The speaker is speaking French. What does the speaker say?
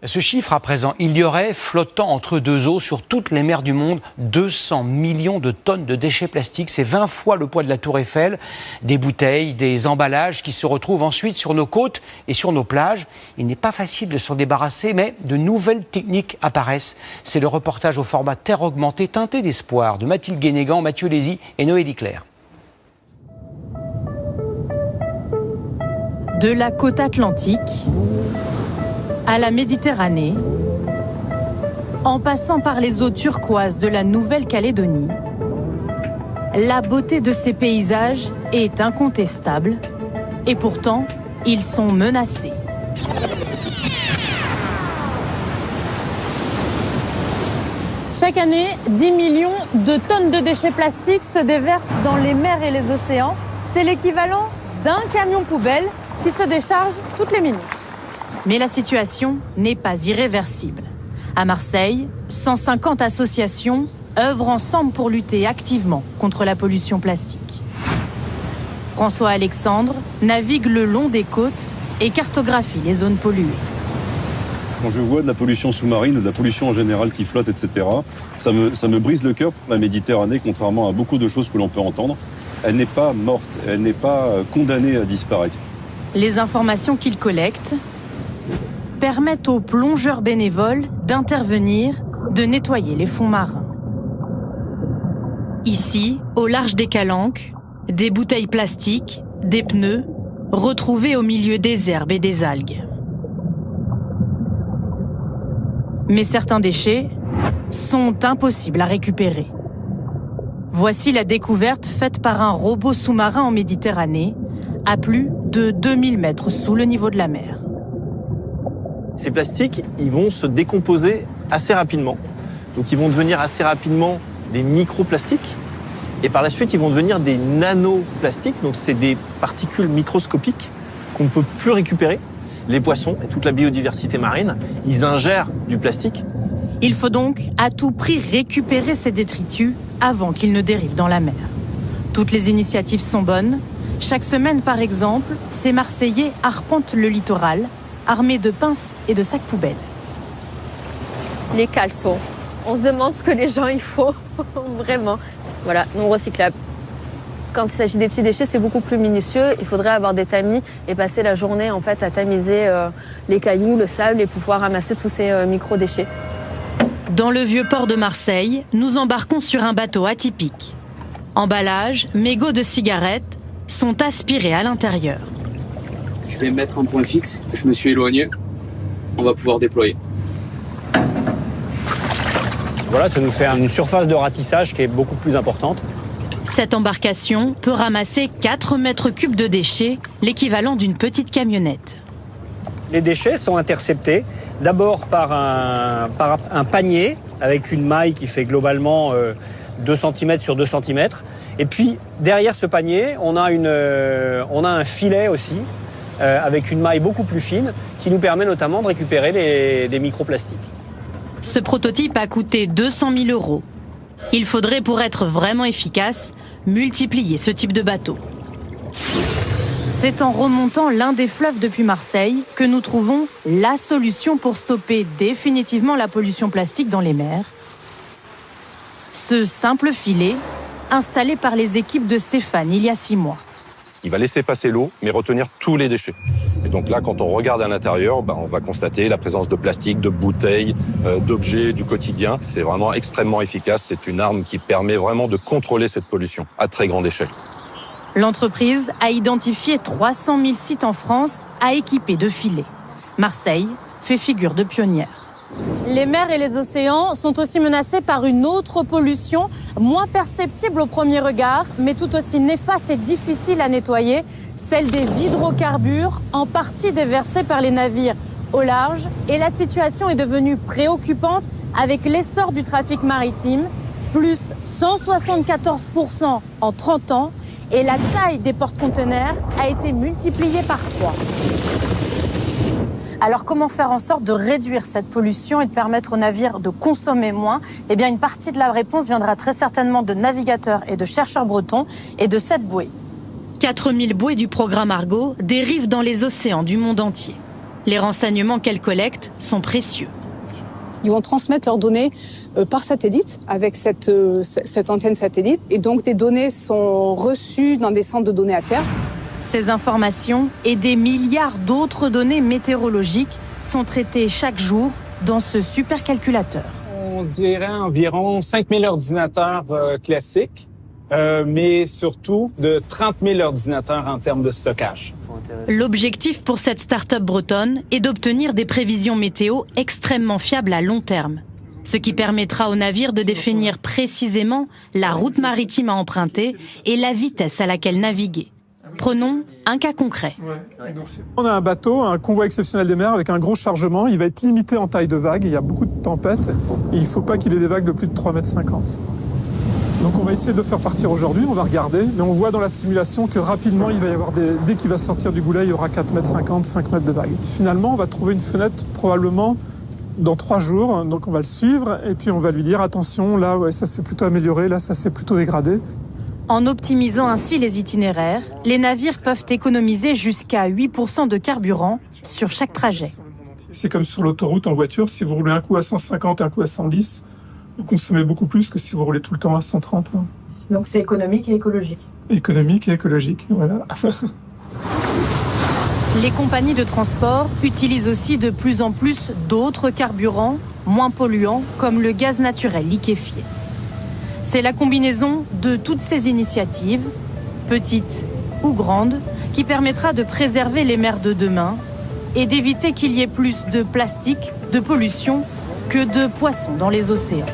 Ce chiffre à présent, il y aurait, flottant entre deux eaux sur toutes les mers du monde, 200 millions de tonnes de déchets plastiques. C'est 20 fois le poids de la Tour Eiffel, des bouteilles, des emballages qui se retrouvent ensuite sur nos côtes et sur nos plages. Il n'est pas facile de s'en débarrasser, mais de nouvelles techniques apparaissent. C'est le reportage au format Terre augmentée, teinté d'espoir, de Mathilde Guénégan, Mathieu Lézy et Noélie Claire. De la côte atlantique à la Méditerranée, en passant par les eaux turquoises de la Nouvelle-Calédonie, la beauté de ces paysages est incontestable et pourtant, ils sont menacés. Chaque année, 10 millions de tonnes de déchets plastiques se déversent dans les mers et les océans. C'est l'équivalent d'un camion poubelle qui se décharge toutes les minutes. Mais la situation n'est pas irréversible. À Marseille, 150 associations œuvrent ensemble pour lutter activement contre la pollution plastique. François Alexandre navigue le long des côtes et cartographie les zones polluées. Quand je vois de la pollution sous-marine, de la pollution en général qui flotte, etc., ça me brise le cœur. La Méditerranée, contrairement à beaucoup de choses que l'on peut entendre, elle n'est pas morte, elle n'est pas condamnée à disparaître. Les informations qu'il collecte permettent aux plongeurs bénévoles d'intervenir, de nettoyer les fonds marins. Ici, au large des Calanques, des bouteilles plastiques, des pneus, retrouvés au milieu des herbes et des algues. Mais certains déchets sont impossibles à récupérer. Voici la découverte faite par un robot sous-marin en Méditerranée, à plus de 2000 mètres sous le niveau de la mer. Ces plastiques, ils vont se décomposer assez rapidement. Donc ils vont devenir assez rapidement des microplastiques. Et par la suite, ils vont devenir des nanoplastiques. Donc c'est des particules microscopiques qu'on ne peut plus récupérer. Les poissons et toute la biodiversité marine, ils ingèrent du plastique. Il faut donc à tout prix récupérer ces détritus avant qu'ils ne dérivent dans la mer. Toutes les initiatives sont bonnes. Chaque semaine, par exemple, ces Marseillais arpentent le littoral, armés de pinces et de sacs poubelles. Les caleçons. On se demande ce que les gens y font, vraiment. Voilà, non recyclable. Quand il s'agit des petits déchets, c'est beaucoup plus minutieux. Il faudrait avoir des tamis et passer la journée en fait à tamiser les cailloux, le sable et pouvoir ramasser tous ces micro-déchets. Dans le vieux port de Marseille, nous embarquons sur un bateau atypique. Emballages, mégots de cigarettes sont aspirés à l'intérieur. Je vais mettre un point fixe, je me suis éloigné, on va pouvoir déployer. Voilà, ça nous fait une surface de ratissage qui est beaucoup plus importante. Cette embarcation peut ramasser 4 mètres cubes de déchets, l'équivalent d'une petite camionnette. Les déchets sont interceptés d'abord par un panier avec une maille qui fait globalement 2 cm sur 2 cm. Et puis derrière ce panier, on a un filet aussi avec une maille beaucoup plus fine qui nous permet notamment de récupérer des microplastiques. Ce prototype a coûté 200 000 €. Il faudrait, pour être vraiment efficace, multiplier ce type de bateau. C'est en remontant l'un des fleuves depuis Marseille que nous trouvons la solution pour stopper définitivement la pollution plastique dans les mers. Ce simple filet, installé par les équipes de Stéphane il y a 6 mois. Il va laisser passer l'eau, mais retenir tous les déchets. Et donc là, quand on regarde à l'intérieur, on va constater la présence de plastique, de bouteilles, d'objets du quotidien. C'est vraiment extrêmement efficace. C'est une arme qui permet vraiment de contrôler cette pollution à très grande échelle. L'entreprise a identifié 300 000 sites en France à équiper de filets. Marseille fait figure de pionnière. Les mers et les océans sont aussi menacés par une autre pollution, moins perceptible au premier regard, mais tout aussi néfaste et difficile à nettoyer, celle des hydrocarbures, en partie déversés par les navires au large. Et la situation est devenue préoccupante avec l'essor du trafic maritime, plus 174% en 30 ans, et la taille des porte-conteneurs a été multipliée par 3. Alors comment faire en sorte de réduire cette pollution et de permettre aux navires de consommer moins ? Eh bien, une partie de la réponse viendra très certainement de navigateurs et de chercheurs bretons et de cette bouée. 4000 bouées du programme Argo dérivent dans les océans du monde entier. Les renseignements qu'elle collecte sont précieux. Ils vont transmettre leurs données par satellite avec cette antenne satellite. Et donc, des données sont reçues dans des centres de données à terre. Ces informations et des milliards d'autres données météorologiques sont traitées chaque jour dans ce supercalculateur. On dirait environ 5000 ordinateurs classiques, mais surtout de 30 000 ordinateurs en termes de stockage. L'objectif pour cette start-up bretonne est d'obtenir des prévisions météo extrêmement fiables à long terme, ce qui permettra aux navires de définir précisément la route maritime à emprunter et la vitesse à laquelle naviguer. Prenons un cas concret. On a un bateau, un convoi exceptionnel des mers avec un gros chargement. Il va être limité en taille de vague. Il y a beaucoup de tempêtes et il ne faut pas qu'il ait des vagues de plus de 3,50 m. Donc on va essayer de le faire partir aujourd'hui, on va regarder. Mais on voit dans la simulation que rapidement, il va y avoir dès qu'il va sortir du goulet, il y aura 4,50 m, 5 m de vague. Finalement, on va trouver une fenêtre probablement dans 3 jours. Donc on va le suivre et puis on va lui dire attention, là ouais, ça s'est plutôt amélioré, là ça s'est plutôt dégradé. En optimisant ainsi les itinéraires, les navires peuvent économiser jusqu'à 8% de carburant sur chaque trajet. C'est comme sur l'autoroute en voiture, si vous roulez un coup à 150 et un coup à 110, vous consommez beaucoup plus que si vous roulez tout le temps à 130. Donc c'est économique et écologique. Économique et écologique, voilà. Les compagnies de transport utilisent aussi de plus en plus d'autres carburants moins polluants comme le gaz naturel liquéfié. C'est la combinaison de toutes ces initiatives, petites ou grandes, qui permettra de préserver les mers de demain et d'éviter qu'il y ait plus de plastique, de pollution, que de poissons dans les océans.